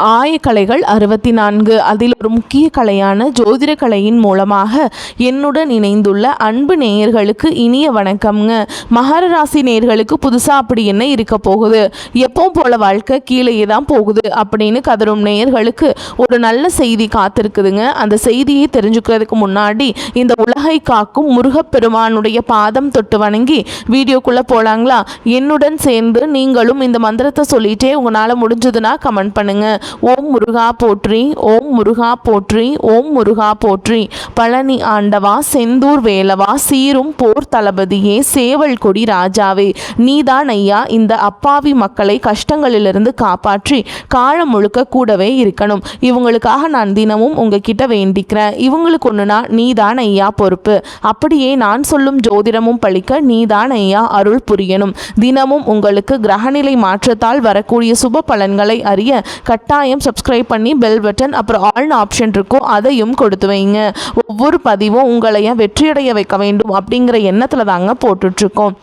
ஆயக்கலைகள் 64. அதில் ஒரு முக்கிய கலையான ஜோதிட கலையின் மூலமாக என்னுடன் இணைந்துள்ள அன்பு நேயர்களுக்கு இனிய வணக்கம்ங்க. மகர ராசி நேயர்களுக்கு புதுசாக அப்படி என்ன இருக்க போகுது, எப்பவும் போல வாழ்க்கை கீழேயே தான் போகுது அப்படின்னு கதரும் நேயர்களுக்கு ஒரு நல்ல செய்தி காத்திருக்குதுங்க. அந்த செய்தியை தெரிஞ்சுக்கிறதுக்கு முன்னாடி இந்த உலகை காக்கும் முருகப்பெருமானுடைய பாதம் தொட்டு வணங்கி வீடியோக்குள்ளே போலாங்களா? என்னுடன் சேர்ந்து நீங்களும் இந்த மந்திரத்தை சொல்லிட்டே உங்களால் முடிஞ்சதுன்னா கமெண்ட் பண்ணுங்க. ஓம் முருகா போற்றி, ஓம் முருகா போற்றி, ஓம் முருகா போற்றி. பழனி ஆண்டவா, செந்தூர் வேலவா, சீரும் போர் தளபதியே, சேவல் கொடி ராஜாவே, நீதான் ஐயா இந்த அப்பாவி மக்களை கஷ்டங்களிலிருந்து காப்பாற்றி காலம் முழுக்க கூடவே இருக்கணும். இவங்களுக்காக நான் தினமும் உங்ககிட்ட வேண்டிக்கிறேன். இவங்களுக்கு ஒன்றுனா நீதான் ஐயா பொறுப்பு. அப்படியே நான் சொல்லும் ஜோதிடமும் பழிக்க நீதான் ஐயா அருள் புரியணும். தினமும் உங்களுக்கு கிரகநிலை மாற்றத்தால் வரக்கூடிய சுப பலன்களை அறிய கட்டாயம் சப்ஸ்கிரைப் பண்ணி பெல் பட்டன் அப்புறம் ஆல் ஆப்ஷன் இருக்கும், அதையும் கொடுத்து வைங்க. ஒவ்வொரு பதிவும் உங்களையும் வெற்றியடைய வைக்க வேண்டும் அப்படிங்கிற எண்ணத்தில் தாங்க போட்டுட்ருக்கோம்.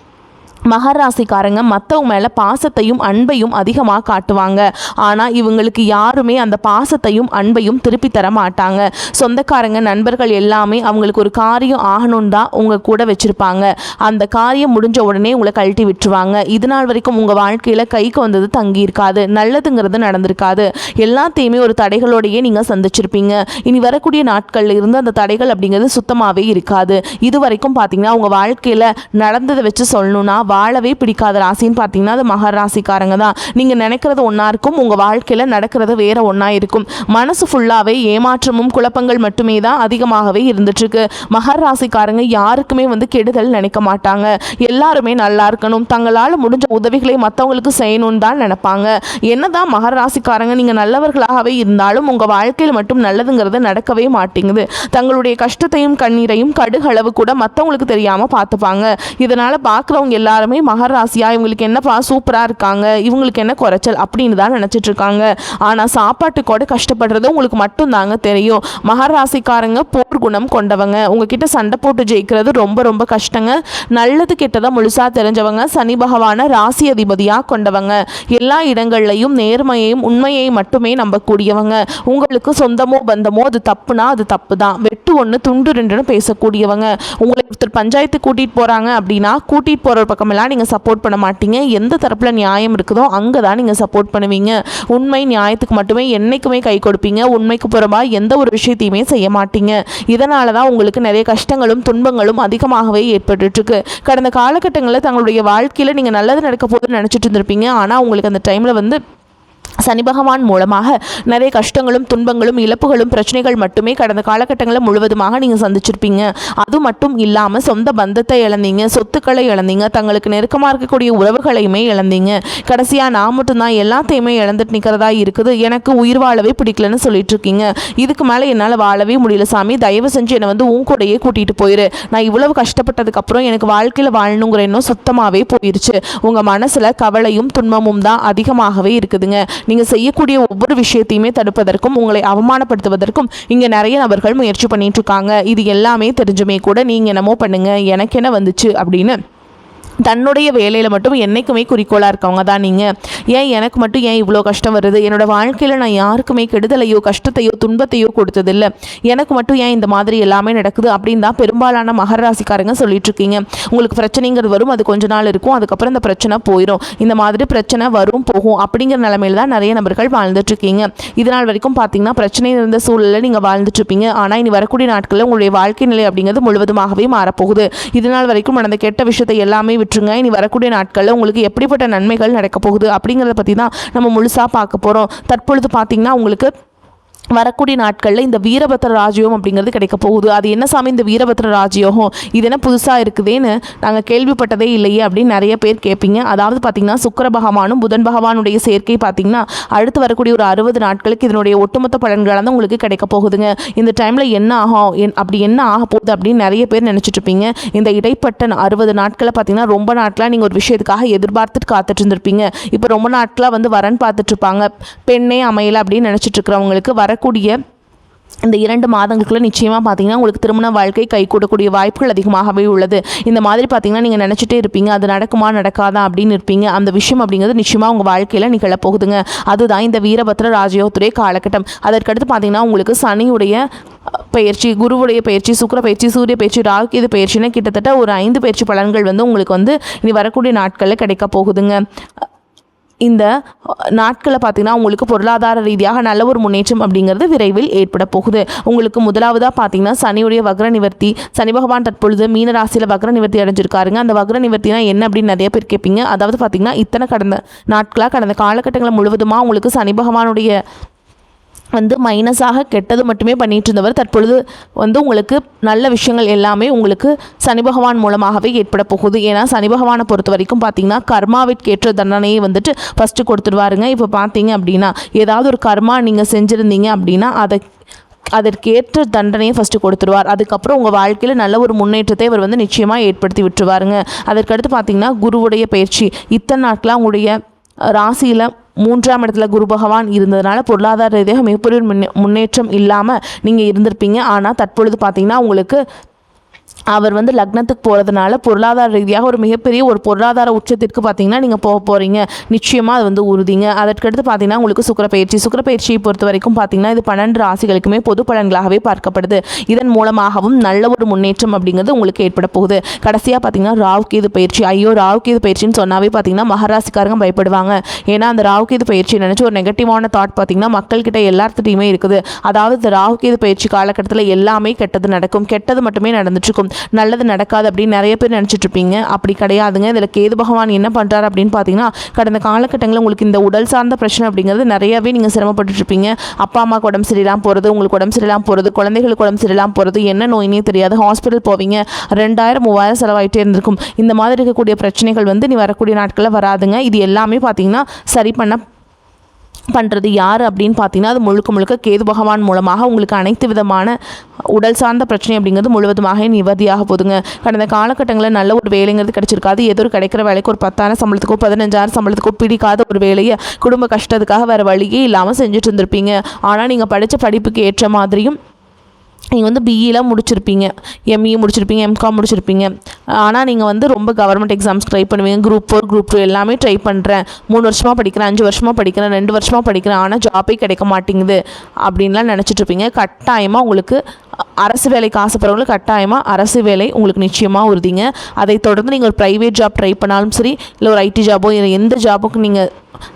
மகர ராசிக்காரங்க மற்றவங்க மேலே பாசத்தையும் அன்பையும் அதிகமாக காட்டுவாங்க. ஆனால் இவங்களுக்கு யாருமே அந்த பாசத்தையும் அன்பையும் திருப்பி தர மாட்டாங்க. சொந்தக்காரங்க நண்பர்கள் எல்லாமே அவங்களுக்கு ஒரு காரியம் ஆகணும்னு தான் உங்கள் கூட வச்சுருப்பாங்க. அந்த காரியம் முடிஞ்ச உடனே உங்களை கழட்டி விட்டுருவாங்க. இது நாள் வரைக்கும் உங்கள் வாழ்க்கையில் கைக்கு வந்தது தங்கியிருக்காது, நல்லதுங்கிறது நடந்திருக்காது. எல்லாத்தையுமே ஒரு தடைகளோடையே நீங்கள் சந்திச்சிருப்பீங்க. இனி வரக்கூடிய நாட்களில் இருந்து அந்த தடைகள் அப்படிங்கிறது சுத்தமாகவே இருக்காது. இது வரைக்கும் பார்த்தீங்கன்னா உங்கள் வாழ்க்கையில் நடந்ததை வச்சு சொல்லணும்னா வாழவே பிடிக்காத ராசின்னு பார்த்தீங்கன்னா அது மகர ராசிக்காரங்க தான். நீங்கள் நினைக்கிறது ஒன்றா இருக்கும், உங்கள் வாழ்க்கையில் நடக்கிறது வேற ஒன்றா இருக்கும். மனசு ஃபுல்லாகவே ஏமாற்றமும் குழப்பங்கள் மட்டுமே தான் அதிகமாகவே இருந்துட்டுருக்கு. மகர ராசிக்காரங்க யாருக்குமே கெடுதல் நினைக்க மாட்டாங்க. எல்லாருமே நல்லா இருக்கணும், தங்களால் முடிஞ்ச உதவிகளை மற்றவங்களுக்கு செய்யணும்னு தான் நினைப்பாங்க. என்னதான் மகர ராசிக்காரங்க நீங்கள் நல்லவர்களாகவே இருந்தாலும் உங்கள் வாழ்க்கையில் மட்டும் நல்லதுங்கிறது நடக்கவே மாட்டேங்குது. தங்களுடைய கஷ்டத்தையும் கண்ணீரையும் கடுகளவு கூட மற்றவங்களுக்கு தெரியாமல் பார்த்துப்பாங்க. இதனால் பார்க்குறவங்க எல்லாரும் மகர ராசியா இவங்களுக்கு என்னப்பா சூப்பராக இருக்காங்க, இவங்களுக்கு என்ன குறைச்சல் அப்படின்னு தான் நினச்சிட்டு இருக்காங்க. ஆனால் சாப்பாட்டுக்கூட கஷ்டப்படுறது உங்களுக்கு மட்டும் தாங்க தெரியும். மகர ராசிக்காரங்க போர் குணம் கொண்டவங்க. உங்ககிட்ட சண்டை போட்டு ஜெயிக்கிறது ரொம்ப ரொம்ப கஷ்டங்க. நல்லது கெட்டதை முழுசாக தெரிஞ்சவங்க. சனி பகவானை ராசி அதிபதியாக கொண்டவங்க. எல்லா இடங்கள்லையும் நேர்மையையும் உண்மையையும் மட்டுமே நம்பக்கூடியவங்க. உங்களுக்கு சொந்தமோ பந்தமோ அது தப்புனா அது தப்பு தான், வெட்டு ஒன்று துண்டு ரெண்டுன்னு பேசக்கூடியவங்க. உங்களை ஒருத்தர் பஞ்சாயத்து கூட்டிகிட்டு போகிறாங்க அப்படின்னா கூட்டிகிட்டு போகிற பக்கம் நீங்கள் சப்போர்ட் பண்ண மாட்டீங்க. எந்த தரப்பில் நியாயம் இருக்குதோ அங்கே தான் நீங்கள் சப்போர்ட் பண்ணுவீங்க. உண்மை நியாயத்துக்கு மட்டுமே என்றைக்குமே கை கொடுப்பீங்க. உண்மைக்கு புறம்பாக எந்த ஒரு விஷயத்தையுமே செய்ய மாட்டீங்க. இதனால தான் உங்களுக்கு நிறைய கஷ்டங்களும் துன்பங்களும் அதிகமாகவே ஏற்பட்டுருக்கு. கடந்த காலகட்டங்களில் தங்களுடைய வாழ்க்கையில் நீங்கள் நல்லது நடக்க போகுதுன்னு நினச்சிட்டு இருந்திருப்பீங்க. ஆனால் உங்களுக்கு அந்த டைமில் சனி பகவான் மூலமாக நிறைய கஷ்டங்களும் துன்பங்களும் இழப்புகளும் பிரச்சனைகள் மட்டுமே கடந்த காலகட்டங்களில் முழுவதுமாக நீங்கள் சந்திச்சிருப்பீங்க. அது மட்டும் இல்லாமல் சொந்த பந்தத்தை இழந்தீங்க, சொத்துக்களை இழந்தீங்க, தங்களுக்கு நெருக்கமாக இருக்கக்கூடிய உறவுகளையுமே இழந்தீங்க. கடைசியாக நான் மட்டும்தான் எல்லாத்தையுமே இழந்துட்டு நிற்கிறதா இருக்குது, எனக்கு உயிர் வாழவே பிடிக்கலன்னு சொல்லிட்டு இருக்கீங்க. இதுக்கு மேலே என்னால் வாழவே முடியல சாமி, தயவு செஞ்சு என்னை உன் கூடையே கூட்டிகிட்டு போயிரு. நான் இவ்வளவு கஷ்டப்பட்டதுக்கப்புறம் எனக்கு வாழ்க்கையில் வாழணுங்கிற எண்ணம் சுத்தமாகவே போயிருச்சு. உங்கள் மனசில் கவலையும் துன்பமும் தான் அதிகமாகவே இருக்குதுங்க. நீங்கள் செய்யக்கூடிய ஒவ்வொரு விஷயத்தையுமே தடுப்பதற்கும் உங்களை அவமானப்படுத்துவதற்கும் இங்கே நிறைய நபர்கள் முயற்சி பண்ணிட்டு இருக்காங்க. இது எல்லாமே தெரிஞ்சுமே கூட நீங்கள் என்னமோ பண்ணுங்க, எனக்கு என்ன வந்துச்சு அப்படின்னு தன்னுடைய வேலையில் மட்டும் என்றைக்குமே குறிக்கோளாக இருக்கவங்க தான் நீங்கள். ஏன் எனக்கு மட்டும் ஏன் இவ்வளோ கஷ்டம் வருது, என்னோடய வாழ்க்கையில் நான் யாருக்குமே கெடுதலையோ கஷ்டத்தையோ துன்பத்தையோ கொடுத்ததில்லை, எனக்கு மட்டும் ஏன் இந்த மாதிரி எல்லாமே நடக்குது அப்படின்னு தான் பெரும்பாலான மகர ராசிக்காரங்க சொல்லிட்டு இருக்கீங்க. உங்களுக்கு பிரச்சனைங்கிறது வரும், அது கொஞ்ச நாள் இருக்கும், அதுக்கப்புறம் இந்த பிரச்சனை போயிடும். இந்த மாதிரி பிரச்சனை வரும் போகும் அப்படிங்கிற நிலைமையில் தான் நிறைய நபர்கள் வாழ்ந்துட்டுருக்கீங்க. இதனால் வரைக்கும் பார்த்தீங்கன்னா பிரச்சனை இருந்த சூழலில் நீங்கள் வாழ்ந்துட்டுருப்பீங்க. ஆனால் இனி வரக்கூடிய நாட்களில் உங்களுடைய வாழ்க்கை நிலை அப்படிங்கிறது முழுவதுமாகவே மாறப்போகுது. இதனால் வரைக்கும் நடந்த கெட்ட விஷயத்தை எல்லாமே விட்டுருங்க. இனி வரக்கூடிய நாட்களில் உங்களுக்கு எப்படிப்பட்ட நன்மைகள் நடக்க போகுது அப்படிங்கிறத பற்றி தான் நம்ம முழுசாக பார்க்க போகிறோம். தற்பொழுது பார்த்தீங்கன்னா உங்களுக்கு வரக்கூடிய நாட்களில் இந்த வீரபத்ர ராஜயோகம் அப்படிங்கிறது கிடைக்க போகுது. அது என்ன சாமி இந்த வீரபத்ர ராஜயோகம், இது என்ன புதுசாக இருக்குதுன்னு நாங்கள் கேள்விப்பட்டதே இல்லையே அப்படின்னு நிறைய பேர் கேட்பீங்க. அதாவது பார்த்திங்கன்னா சுக்கிர பகவானும் புதன் பகவானுடைய சேர்க்கை பார்த்திங்கன்னா அடுத்து வரக்கூடிய ஒரு 60 நாட்களுக்கு இதனுடைய ஒட்டுமொத்த பலன்களாக தான் உங்களுக்கு கிடைக்க போகுதுங்க. இந்த டைமில் என்ன ஆகும், அப்படி என்ன ஆக போகுது அப்படின்னு நிறைய பேர் நினச்சிட்டு இருப்பீங்க. இந்த இடைப்பட்ட 60 நாட்களில் பார்த்திங்கன்னா ரொம்ப நாட்களாக நீங்கள் ஒரு விஷயத்துக்காக எதிர்பார்த்துட்டு காத்துட்டு இருந்திருப்பீங்க. இப்போ ரொம்ப நாட்களாக வரன் பார்த்துட்ருப்பாங்க, பெண்ணே அமையலை அப்படின்னு நினச்சிட்டு இருக்கிறவங்களுக்கு வரக்கூடிய இந்த 2 மாதங்களுக்குள்ள நிச்சயமாக பார்த்தீங்கன்னா உங்களுக்கு திருமண வாழ்க்கை கைகூடக்கூடிய வாய்ப்புகள் அதிகமாகவே உள்ளது. இந்த மாதிரி பார்த்தீங்கன்னா நீங்கள் நினச்சிட்டே இருப்பீங்க, அது நடக்குமா நடக்காதா அப்படின்னு இருப்பீங்க. அந்த விஷயம் அப்படிங்கிறது நிச்சயமாக உங்கள் வாழ்க்கையில் நிகழப்போகுதுங்க. அதுதான் இந்த வீரபத்ர ராஜயோகத்துடைய காலகட்டம். அதற்கடுத்து பார்த்தீங்கன்னா உங்களுக்கு சனியுடைய பயிற்சி, குருவுடைய பயிற்சி, சுக்கிர பயிற்சி, சூரிய பயிற்சி, ராகு கேது பயிற்சின்னு கிட்டத்தட்ட ஒரு 5 பயிற்சி பலன்கள் வந்து உங்களுக்கு வந்து இனி வரக்கூடிய நாட்களில் கிடைக்க போகுதுங்க. இந்த நாட்களை பார்த்திங்கன்னா உங்களுக்கு பொருளாதார ரீதியாக நல்ல ஒரு முன்னேற்றம் அப்படிங்கிறது விரைவில் ஏற்பட போகுது. உங்களுக்கு முதலாவதாக பார்த்திங்கன்னா சனியுடைய வக்ர நிவர்த்தி. சனி பகவான் தற்பொழுது மீன ராசியில் வக்ர நிவர்த்தி அடைஞ்சிருக்காருங்க. அந்த வக்ர நிவர்த்தினா என்ன அப்படின்னு நிறைய பேர் கேட்பீங்க. அதாவது பார்த்திங்கன்னா இத்தனை கடந்த காலகட்டங்கள் முழுவதுமாக உங்களுக்கு சனி பகவானுடைய வந்து மைனஸாக கெட்டது மட்டுமே பண்ணிட்டு இருந்தவர் தற்பொழுது வந்து உங்களுக்கு நல்ல விஷயங்கள் எல்லாமே உங்களுக்கு சனி பகவான் மூலமாகவே ஏற்பட போகுது. ஏன்னா சனி பகவானை பொறுத்த வரைக்கும் பார்த்தீங்கன்னா கர்மாவிற்கேற்ற தண்டனையை வந்துட்டு ஃபஸ்ட்டு கொடுத்துருவாருங்க. இப்போ பார்த்தீங்க அப்படின்னா ஏதாவது ஒரு கர்மா நீங்கள் செஞ்சுருந்தீங்க அப்படின்னா அதற்கேற்ற தண்டனையை ஃபஸ்ட்டு கொடுத்துருவார். அதுக்கப்புறம் உங்கள் வாழ்க்கையில் நல்ல ஒரு முன்னேற்றத்தை அவர் வந்து நிச்சயமாக ஏற்படுத்தி விட்டுருவாருங்க. அதற்கடுத்து பார்த்தீங்கன்னா குருவுடைய பயிற்சி. இத்தனை நாட்களாக உங்களுடைய ராசியில் 3ஆம் இடத்துல குரு பகவான் இருந்ததுனால பொருளாதார ரீதியாக மிகப்பெரிய முன்னேற்றம் இல்லாமல் நீங்கள் இருந்திருப்பீங்க. ஆனால் தற்பொழுது பார்த்தீங்கன்னா உங்களுக்கு அவர் வந்து லக்னத்துக்கு போகிறதுனால பொருளாதார ரீதியாக ஒரு மிகப்பெரிய ஒரு பொருளாதார உச்சத்திற்கு பார்த்தீங்கன்னா நீங்கள் போக போகிறீங்க. நிச்சயமாக அது வந்து உறுதிங்க. அதற்கடுத்து பார்த்தீங்கன்னா உங்களுக்கு சுக்கிரப்பயிற்சியை பொறுத்த வரைக்கும் பார்த்தீங்கன்னா இது 12 ராசிகளுக்குமே பொது பலன்களாகவே பார்க்கப்படுது. இதன் மூலமாகவும் நல்ல ஒரு முன்னேற்றம் அப்படிங்கிறது உங்களுக்கு ஏற்பட போகுது. கடைசியாக பார்த்தீங்கன்னா ராகுகேது பயிற்சி. ஐயோ ராகுகேது பயிற்சின்னு சொன்னாவே பார்த்தீங்கன்னா மகராசிக்காரங்க பயப்படுவாங்க. ஏன்னா அந்த ராகுகேது பயிற்சி நினச்சி ஒரு நெகட்டிவான தாட் பார்த்தீங்கன்னா மக்கள்கிட்ட எல்லாத்துட்டையுமே இருக்குது. அதாவது இந்த ராகுகேது பயிற்சி காலகட்டத்தில் எல்லாமே கெட்டது நடக்கும், கெட்டது மட்டுமே நடந்துட்டுருக்கும், நல்லது நடக்காது அப்படின்னு நிறைய பேர் நினச்சிட்டு இருப்பீங்க. அப்படி கிடையாதுங்க. இதில் கேது பகவான் என்ன பண்ணுறாரு அப்படின்னு பார்த்தீங்கன்னா கடந்த காலகட்டங்களில் உங்களுக்கு இந்த உடல் சார்ந்த பிரச்சனை அப்படிங்கிறது நிறையவே நீங்கள் சிரமப்பட்டு இருப்பீங்க. அப்பா அம்மாவுக்கு உடம்பு சரியில்லாமல் போகிறது, உங்களுக்கு உடம்பு சரியில்லாமல் போகிறது, குழந்தைகளுக்கு உடம்பு சரியில்லாமல் போகிறது, என்ன நோயினே தெரியாது, ஹாஸ்பிட்டல் போவீங்க, 2000-3000 செலவாயிட்டே இருந்திருக்கும். இந்த மாதிரி இருக்கக்கூடிய பிரச்சனைகள் வந்து நீ வரக்கூடிய நாட்களில் வராதுங்க. இது எல்லாமே பார்த்தீங்கன்னா சரி பண்ணுறது யார் அப்படின்னு பார்த்தீங்கன்னா அது முழுக்க கேது பகவான் மூலமாக உங்களுக்கு அனைத்து விதமான உடல் சார்ந்த பிரச்சனை அப்படிங்கிறது முழுவதுமாக நிவர்த்தியாக போதுங்க. கடந்த காலகட்டங்களில் நல்ல ஒரு வேலைங்கிறது கிடைச்சிருக்காது. ஏதோ ஒரு கிடைக்கிற வேலைக்கு ஒரு 10,000 சம்பளத்துக்கோ 15,000 சம்பளத்துக்கோ பிடிக்காத ஒரு வேலையை குடும்ப கஷ்டத்துக்காக வேறு வழியே இல்லாமல் செஞ்சுட்டு இருந்திருப்பீங்க. ஆனால் நீங்கள் படித்த படிப்புக்கு ஏற்ற மாதிரியும் நீங்கள் வந்து பிஇலாம் முடிச்சிருப்பீங்க, எம்இ முடிச்சிருப்பீங்க, எம்காம் முடிச்சிருப்பீங்க. ஆனால் நீங்கள் வந்து ரொம்ப கவர்மெண்ட் எக்ஸாம்ஸ் ட்ரை பண்ணுவீங்க. குரூப் 4 குரூப் 2 எல்லாமே ட்ரை பண்ணுறேன், 3 வருஷமாக படிக்கிறேன், 5 வருஷமாக படிக்கிறேன், 2 வருஷமாக படிக்கிறேன், ஆனால் ஜாப்பே கிடைக்க மாட்டேங்குது அப்படின்லாம் நினச்சிட்ருப்பீங்க. கட்டாயமாக உங்களுக்கு அரசு வேலைக்கு ஆசைப்படுறவங்களுக்கு கட்டாயமாக அரசு வேலை உங்களுக்கு நிச்சயமாக உறுதிங்க. அதை தொடர்ந்து நீங்கள் ஒரு ப்ரைவேட் ஜாப் ட்ரை பண்ணாலும் சரி, இல்லை ஒரு ஐடி ஜாபோ இல்லை எந்த ஜாபுக்கு நீங்கள்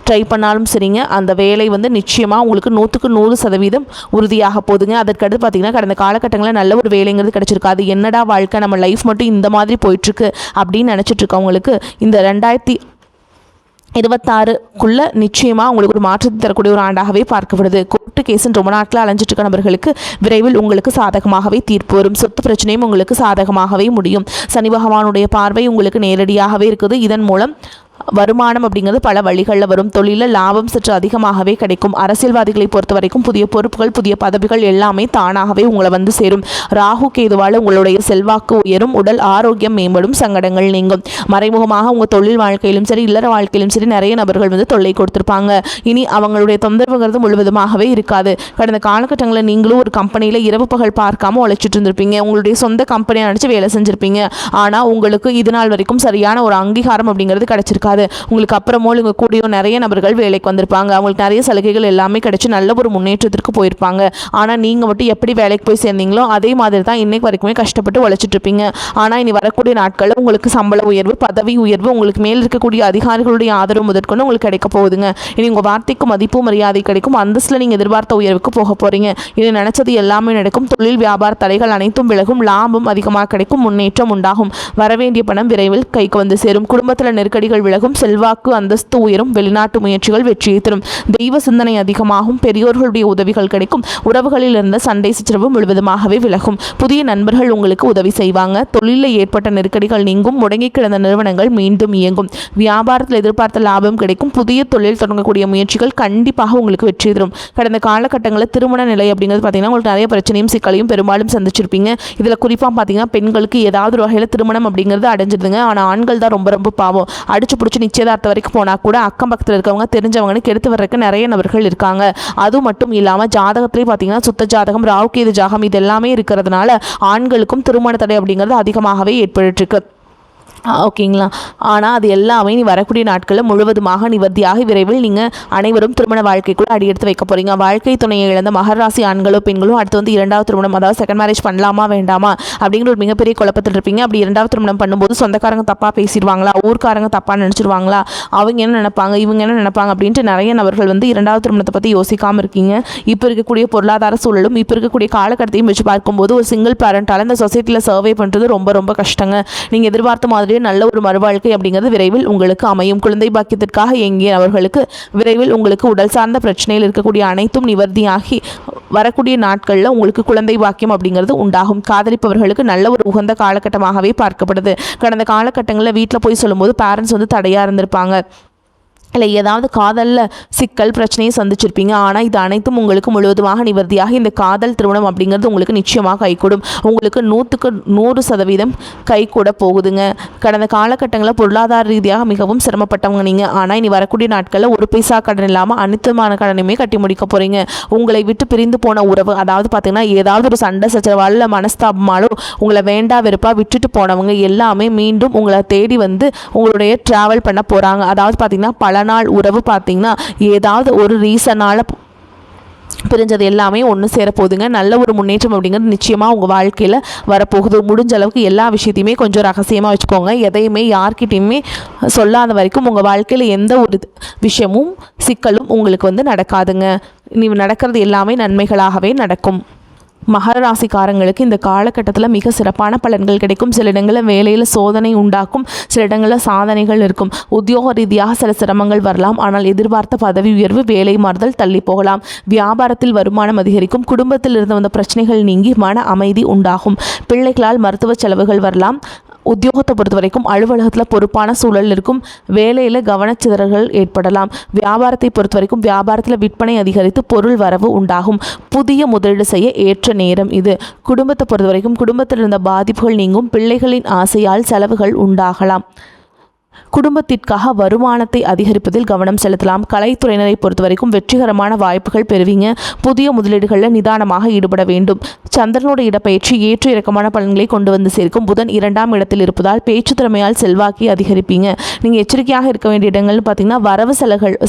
ட்ரை பண்ணாலும் சரிங்க, அந்த வேலை வந்து நிச்சயமாக உங்களுக்கு 100% உறுதியாக போதுங்க. அதற்கடுத்து பார்த்தீங்கன்னா கடந்த காலகட்டங்களில் நல்ல ஒரு வேலைங்கிறது கிடச்சிருக்காது. என்னடா வாழ்க்கை, நம்ம லைஃப் மட்டும் இந்த மாதிரி போயிட்டுருக்கு அப்படின்னு நினச்சிட்டு இருக்கவங்களுக்கு இந்த 2026க்குள்ளே நிச்சயமாக உங்களுக்கு ஒரு மாற்றத்தை தரக்கூடிய ஒரு ஆண்டாகவே பார்க்கப்படுது. கோர்ட்டு கேஸுன்னு ரொம்ப நாட்கள் அலைஞ்சிட்டு இருக்க நபர்களுக்கு விரைவில் உங்களுக்கு சாதகமாகவே தீர்ப்பு வரும். சொத்து பிரச்சனையும் உங்களுக்கு சாதகமாகவே முடியும். சனி பகவானுடைய பார்வை உங்களுக்கு நேரடியாகவே இருக்குது. இதன் மூலம் வருமானம் அப்படிங்கிறது பல வழிகளில் வரும். தொழிலில் லாபம் சற்று அதிகமாகவே கிடைக்கும். அரசியல்வாதிகளை பொறுத்த வரைக்கும் புதிய பொறுப்புகள், புதிய பதவிகள் எல்லாமே தானாகவே உங்களை வந்து சேரும். ராகு கேதுவால் உங்களுடைய செல்வாக்கு உயரும், உடல் ஆரோக்கியம் மேம்படும், சங்கடங்கள் நீங்கும். மறைமுகமாக உங்கள் தொழில் வாழ்க்கையிலும் சரி, இல்லற வாழ்க்கையிலும் சரி நிறைய நபர்கள் வந்து தொல்லை கொடுத்துருப்பாங்க. இனி அவங்களுடைய தொந்தரவுங்கிறது முழுவதுமாகவே இருக்காது. கடந்த காலகட்டங்களில் நீங்களும் ஒரு கம்பெனியில் இரவு பகல் பார்க்காம உழைச்சிட்டு இருந்திருப்பீங்க. உங்களுடைய சொந்த கம்பெனியை நினச்சி வேலை செஞ்சுருப்பீங்க. ஆனால் உங்களுக்கு இது நாள் வரைக்கும் சரியான ஒரு அங்கீகாரம் அப்படிங்கிறது கிடைச்சிருக்காது. உங்களுக்கு அப்புறமோ உங்கள் கூடிய நிறைய நபர்கள் வேலைக்கு வந்திருப்பாங்க. அவங்களுக்கு நிறைய சலுகைகள் எல்லாமே கிடைச்சி நல்ல ஒரு முன்னேற்றத்திற்கு போயிருப்பாங்க. ஆனால் நீங்கள் மட்டும் எப்படி வேலைக்கு போய் சேர்ந்தீங்களோ அதே மாதிரி தான் இன்னைக்கு வரைக்குமே கஷ்டப்பட்டு உழைச்சிட்டு இருப்பீங்க. ஆனால் இனி வரக்கூடிய நாட்களில் உங்களுக்கு சம்பள உயர்வு, பதவி உயர்வு, உங்களுக்கு மேல் இருக்கக்கூடிய அதிகாரிகளுடைய ஆதரவு முதற்கொண்டு உங்களுக்கு கிடைக்க போகுதுங்க. இனி உங்கள் வார்த்தைக்கு மதிப்பு மரியாதை கிடைக்கும். அந்தஸ்தில் நீங்கள் எதிர்பார்த்த உயர்வுக்கு போக போகிறீங்க. இது நினைச்சது எல்லாமே நடக்கும். தொழில் வியாபார தடைகள் அனைத்தும் விலகும். லாபம் அதிகமாக கிடைக்கும். முன்னேற்றம் உண்டாகும். வரவேண்டிய பணம் விரைவில் கைக்கு வந்து சேரும். குடும்பத்தில் நெருக்கடிகள் விலகும். செல்வாக்கு அந்தஸ்து உயரும். வெளிநாட்டு முயற்சிகள் வெற்றியை தரும். தெய்வ சிந்தனை அதிகமாகும். பெரியோர்களுடைய உதவிகள் கிடைக்கும். உறவுகளில் இருந்த சண்டை சச்சரவு முழுவதுமாகவே விலகும். புதிய நண்பர்கள் உங்களுக்கு உதவி செய்வாங்க. தொழிலில் ஏற்பட்ட நெருக்கடிகள் நீங்கும். முடங்கி கிடந்த நிறுவனங்கள் மீண்டும் இயங்கும். வியாபாரத்தில் எதிர்பார்த்த லாபம் கிடைக்கும். புதிய தொழில் தொடங்கக்கூடிய முயற்சிகள் கண்டிப்பாக உங்களுக்கு வெற்றி தரும். கடந்த காலகட்டங்களில் திருமண நிலை அப்படிங்கிறது பார்த்தீங்கன்னா உங்களுக்கு நிறைய பிரச்சனையும் சிக்கலையும் பெரும்பாலும் சந்திச்சிருப்பீங்க. இதில் குறிப்பாக பார்த்தீங்கன்னா பெண்களுக்கு ஏதாவது ஒரு வகையில் திருமணம் அப்படிங்கிறது அடைஞ்சிருதுங்க. ஆனால் ஆண்கள் தான் ரொம்ப பாவம். அடிச்சு பிடிச்சி நிச்சயதார்த்தம் வரைக்கும் போனால் கூட அக்கம் பக்கத்தில் இருக்கவங்க தெரிஞ்சவங்கன்னு கெடுத்து வர்றதுக்கு நிறைய நபர்கள் இருக்காங்க. அது மட்டும் இல்லாமல் ஜாதகத்திலே பார்த்தீங்கன்னா சுத்த ஜாதகம், ராவுகேது ஜாதகம் இது எல்லாமே இருக்கிறதுனால ஆண்களுக்கும் திருமண தடை அப்படிங்கிறது அதிகமாகவே ஏற்பட்டுருக்கு. ஓகேங்களா. ஆனால் அது எல்லாமே நீ வரக்கூடிய நாட்களில் முழுவதுமாக நிவர்த்தியாக விரைவில் நீங்கள் அனைவரும் திருமண வாழ்க்கைக்குள்ள அடியெடுத்து வைக்க போகிறீங்க. வாழ்க்கை துணையை இழந்த மகர ராசி ஆண்களோ பெண்களோ அடுத்து வந்து இரண்டாவது திருமணம், அதாவது செகண்ட் மேரேஜ் பண்ணலாமா வேண்டாமா அப்படிங்கிற ஒரு மிகப்பெரிய குழப்பத்தில் இருப்பீங்க. அப்படி இரண்டாவது திருமணம் பண்ணும்போது சொந்தக்காரங்க தப்பாக பேசிடுவாங்களா, ஊர்க்காரங்க தப்பாக நினச்சிடுவாங்களா, அவங்க என்ன நினைப்பாங்க, இவங்க என்ன நினைப்பாங்க அப்படின்ட்டு நிறைய நபர்கள் வந்து இரண்டாவது திருமணத்தை பற்றி யோசிக்காமல் இருக்கீங்க. இப்போ இருக்கக்கூடிய பொருளாதார சூழலும் இப்போ இருக்கக்கூடிய காலகட்டத்தையும் வச்சு பார்க்கும்போது ஒரு சிங்கிள் பேரண்டால் இந்த சொசைட்டியில் சர்வே பண்ணுறது ரொம்ப ரொம்ப கஷ்டங்க. நீங்கள் எதிர்பார்த்த மாதிரி நல்ல ஒரு மறுவாழ்க்கை அப்படிங்கிறது விரைவில் உங்களுக்கு அமையும். குழந்தை பாக்கியத்திற்காக எங்கிய அவர்களுக்கு விரைவில் உங்களுக்கு உடல் சார்ந்த பிரச்சனையில் இருக்கக்கூடிய அனைத்தும் நிவர்த்தியாகி வரக்கூடிய நாட்களில் உங்களுக்கு குழந்தை பாக்கியம் அப்படிங்கிறது உண்டாகும். காதலிப்பவர்களுக்கு நல்ல ஒரு உகந்த காலகட்டமாகவே பார்க்கப்படுது. கடந்த காலகட்டங்களில் வீட்டில் போய் சொல்லும்போது பேரண்ட்ஸ் வந்து தடையாக இருந்திருப்பாங்க, இல்லை ஏதாவது காதலில் சிக்கல் பிரச்சனையை சந்திச்சிருப்பீங்க. ஆனால் இது அனைத்தும் உங்களுக்கு முழுவதுமாக நிவர்த்தியாக இந்த காதல் திருமணம் அப்படிங்கிறது உங்களுக்கு நிச்சயமாக கைகூடும். உங்களுக்கு 100% கைகூட போகுதுங்க. கடந்த காலகட்டங்களில் பொருளாதார ரீதியாக மிகவும் சிரமப்பட்டவங்க நீங்கள். ஆனால் இனி வரக்கூடிய நாட்களில் ஒரு பைசா கடன் இல்லாமல் அனைத்துமான கடனையுமே கட்டி முடிக்க போகிறீங்க. உங்களை விட்டு பிரிந்து போன உறவு, அதாவது பார்த்தீங்கன்னா ஏதாவது ஒரு சண்டை சச்சரவால் இல்லை மனஸ்தாபமாலும் உங்களை வேண்டா வெறுப்பாக விட்டுட்டு போனவங்க எல்லாமே மீண்டும் உங்களை தேடி வந்து உங்களுடைய ட்ராவல் பண்ண போகிறாங்க. அதாவது பார்த்தீங்கன்னா பல நாள் உறவு பார்த்தீங்கன்னா ஏதாவது ஒரு ரீசனால் பிரிஞ்சது எல்லாமே ஒன்று சேரப்போகுதுங்க. நல்ல ஒரு முன்னேற்றம் அப்படிங்கிறது நிச்சயமாக உங்கள் வாழ்க்கையில் வரப்போகுது. முடிஞ்ச அளவுக்கு எல்லா விஷயத்தையுமே கொஞ்சம் ரகசியமாக வச்சுக்கோங்க. எதையுமே யார்கிட்டையுமே சொல்லாத வரைக்கும் உங்கள் வாழ்க்கையில் எந்த ஒரு விஷயமும் சிக்கலும் உங்களுக்கு வந்து நடக்காதுங்க. நீ நடக்கிறது எல்லாமே நன்மைகளாகவே நடக்கும். மகர ராசிக்காரங்களுக்கு இந்த காலகட்டத்தில் மிக சிறப்பான பலன்கள் கிடைக்கும். சில இடங்களில் வேலையில் சோதனை உண்டாக்கும், சில இடங்களில் சாதனைகள் இருக்கும். உத்தியோக ரீதியாக சில சிரமங்கள் வரலாம். ஆனால் எதிர்பார்த்த பதவி உயர்வு, வேலை மாறுதல் தள்ளி போகலாம். வியாபாரத்தில் வருமானம் அதிகரிக்கும். குடும்பத்தில் இருந்து வந்த பிரச்சனைகள் நீங்கி மன அமைதி உண்டாகும். பிள்ளைகளால் மருத்துவ செலவுகள் வரலாம். உத்தியோகத்தை பொறுத்த வரைக்கும் அலுவலகத்தில் பொறுப்பான சூழல் இருக்கும். வேலையில் கவனச்சிதறல்கள் ஏற்படலாம். வியாபாரத்தை பொறுத்த வரைக்கும் வியாபாரத்தில் விற்பனை அதிகரித்து பொருள் வரவு உண்டாகும். புதிய முதலீடு செய்ய ஏற்ற நேரம் இது. குடும்பத்தை பொறுத்த வரைக்கும் குடும்பத்தில் இருந்த பாதிப்புகள் நீங்கும். பிள்ளைகளின் ஆசையால் செலவுகள் உண்டாகலாம். குடும்பத்திற்காக வருமானத்தை அதிகரிப்பதில் கவனம் செலுத்தலாம். கலைத்துறையினரை பொறுத்த வரைக்கும் வெற்றிகரமான வாய்ப்புகள் பெறுவீங்க. புதிய முதலீடுகளில் நிதானமாக ஈடுபட வேண்டும். சந்திரனோட இடப்பெயர்ச்சி ஏற்ற இறக்கமான பலன்களை கொண்டு வந்து சேர்க்கும். புதன் 2ஆம் இடத்தில் இருப்பதால் பேச்சு திறமையால் செல்வாக்கி அதிகரிப்பீங்க. நீங்கள் எச்சரிக்கையாக இருக்க வேண்டிய இடங்கள்னு பார்த்தீங்கன்னா வரவு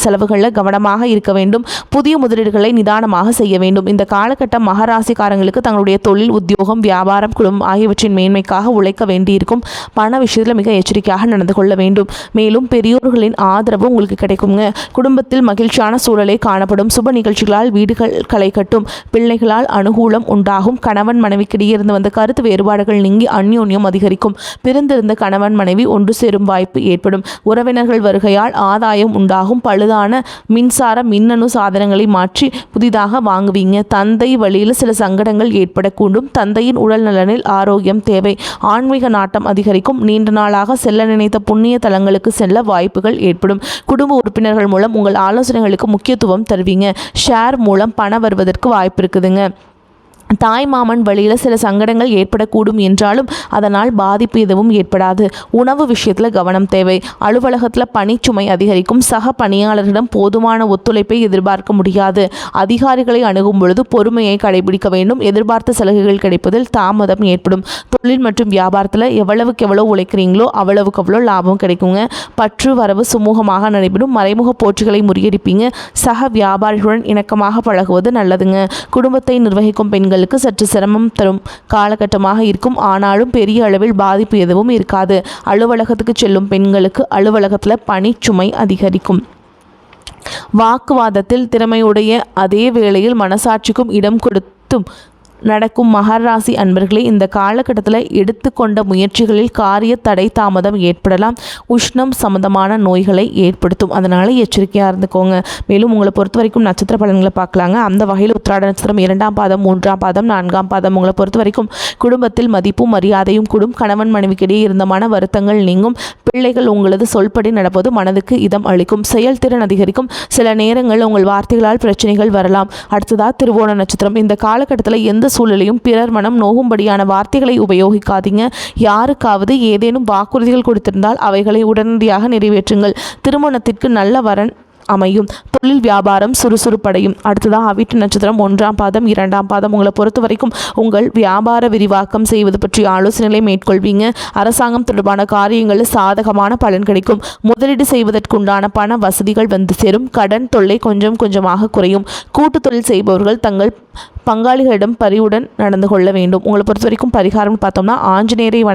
செலவுகளில் கவனமாக இருக்க வேண்டும். புதிய முதலீடுகளை நிதானமாக செய்ய வேண்டும். இந்த காலகட்டம் மகராசிக்காரங்களுக்கு தங்களுடைய தொழில், உத்தியோகம், வியாபாரம், குடும்பம் ஆகியவற்றின் மேன்மைக்காக உழைக்க வேண்டியிருக்கும். பண விஷயத்தில் மிக எச்சரிக்கையாக நடந்து கொள்ள வேண்டும். மேலும் பெரியோர்களின் ஆதரவு உங்களுக்கு கிடைக்குங்க. குடும்பத்தில் மகிழ்ச்சியான சூழலே காணப்படும். சுப நிகழ்ச்சிகளால் வீடுகள் களை கட்டும். பிள்ளைகளால் அனுகூலம் உண்டாகும். கணவன் மனைவிக்கிடையே இருந்து வந்த கருத்து வேறுபாடுகள் நீங்கி அந்யோன்யம் அதிகரிக்கும். பிரிந்திருந்த கணவன் மனைவி ஒன்று சேரும் வாய்ப்பு ஏற்படும். உறவினர்கள் வருகையால் ஆதாயம் உண்டாகும். பழுதான மின்சார மின்னணு சாதனங்களை மாற்றி புதிதாக வாங்குவீங்க. தந்தை வழியில் சில சங்கடங்கள் ஏற்படக்கூடும். தந்தையின் உடல் நலனில் ஆரோக்கியம் தேவை. ஆன்மீக நாட்டம் அதிகரிக்கும். நீண்ட நாளாக செல்ல நினைத்த புண்ணிய தலங்களுக்கு செல்ல வாய்ப்புகள் ஏற்படும். குடும்ப உறுப்பினர்கள் மூலம் உங்கள் ஆலோசனைகளுக்கு முக்கியத்துவம் தருவீங்க. ஷேர் மூலம் பணம் வருவதற்கு வாய்ப்பு இருக்குதுங்க. தாய் மாமன் வழியில் சில சங்கடங்கள் ஏற்படக்கூடும் என்றாலும் அதனால் பாதிப்பு எதுவும் ஏற்படாது. உணவு விஷயத்தில் கவனம் தேவை. அலுவலகத்தில் பணிச்சுமை அதிகரிக்கும். சக பணியாளர்களிடம் போதுமான ஒத்துழைப்பை எதிர்பார்க்க முடியாது. அதிகாரிகளை அணுகும் பொழுது பொறுமையை கடைபிடிக்க வேண்டும். எதிர்பார்த்த சலுகைகள் கிடைப்பதில் தாமதம் ஏற்படும். தொழில் மற்றும் வியாபாரத்தில் எவ்வளவுக்கு எவ்வளோ உழைக்கிறீங்களோ அவ்வளவுக்கு அவ்வளோ லாபம் கிடைக்குங்க. பற்று வரவு சுமூகமாக நடைபெறும். மறைமுக போட்டிகளை முறியடிப்பீங்க. சக வியாபாரிகளுடன் இணக்கமாக பழகுவது நல்லதுங்க. குடும்பத்தை நிர்வகிக்கும் பெண்கள் சற்று சிரமம் தரும் காலகட்டமாக இருக்கும். ஆனாலும் பெரிய அளவில் பாதிப்பு எதுவும் இருக்காது. அலுவலகத்துக்கு செல்லும் பெண்களுக்கு அலுவலகத்தில் பணிச்சுமை அதிகரிக்கும். வாக்குவாதத்தில் திறமையுடைய அதே வேளையில் மனசாட்சிக்கும் இடம் கொடுத்தும் நடக்கும் மகர ராசி அன்பர்களே, இந்த காலகட்டத்தில் எடுத்துக்கொண்ட முயற்சிகளில் காரிய தடை தாமதம் ஏற்படலாம். உஷ்ணம் சம்பந்தமான நோய்களை ஏற்படுத்தும். அதனால் எச்சரிக்கையாக இருந்துக்கோங்க. மேலும் உங்களை பொறுத்த வரைக்கும் நட்சத்திர பலன்களை பார்க்கலாங்க. அந்த வகையில் உத்திராட நட்சத்திரம் 2ஆம் பாதம், 3ஆம் பாதம், 4ஆம் பாதம். உங்களை பொறுத்த வரைக்கும் குடும்பத்தில் மதிப்பும் மரியாதையும் கூடும். கணவன் மனைவிக்கிடையே இருந்த மன வருத்தங்கள் நீங்கும். பிள்ளைகள் உங்களது சொல்படி நடப்பது மனதுக்கு இதம் அளிக்கும், செயல்திறன் அதிகரிக்கும். சில நேரங்கள் உங்கள் வார்த்தைகளால் பிரச்சனைகள் வரலாம். அடுத்ததா திருவோண நட்சத்திரம். இந்த காலகட்டத்தில் எந்த சூழலையும் பிறர் மனம் நோகும்படியான வார்த்தைகளை உபயோகிக்காதீங்க. யாருக்காவது ஏதேனும் வாக்குறுதிகள் கொடுத்திருந்தால் அவைகளை உடனடியாக நிறைவேற்றுங்கள். திருமணத்திற்கு நல்ல வரன் அமையும். தொழில் வியாபாரம் சுறுசுறுப்படையும். அடுத்ததாக அவிட்ட நட்சத்திரம் 1ஆம் பாதம் 2ஆம் பாதம். உங்களை பொறுத்த வரைக்கும் உங்கள் வியாபார விரிவாக்கம் செய்வது பற்றிய ஆலோசனைகளை மேற்கொள்வீங்க. அரசாங்கம் தொடர்பான காரியங்களில் சாதகமான பலன் கிடைக்கும். முதலீடு செய்வதற்குண்டான பண வசதிகள் வந்து சேரும். கடன் தொல்லை கொஞ்சம் கொஞ்சமாக குறையும். கூட்டு தொழில் செய்பவர்கள் தங்கள் பங்காளிகளிடம் பரிவுடன் நடந்து கொள்ள வேண்டும். உங்களை பொறுத்த வரைக்கும் பரிகாரம்னு பார்த்தோம்னா ஆஞ்சநேயரை வணங்கி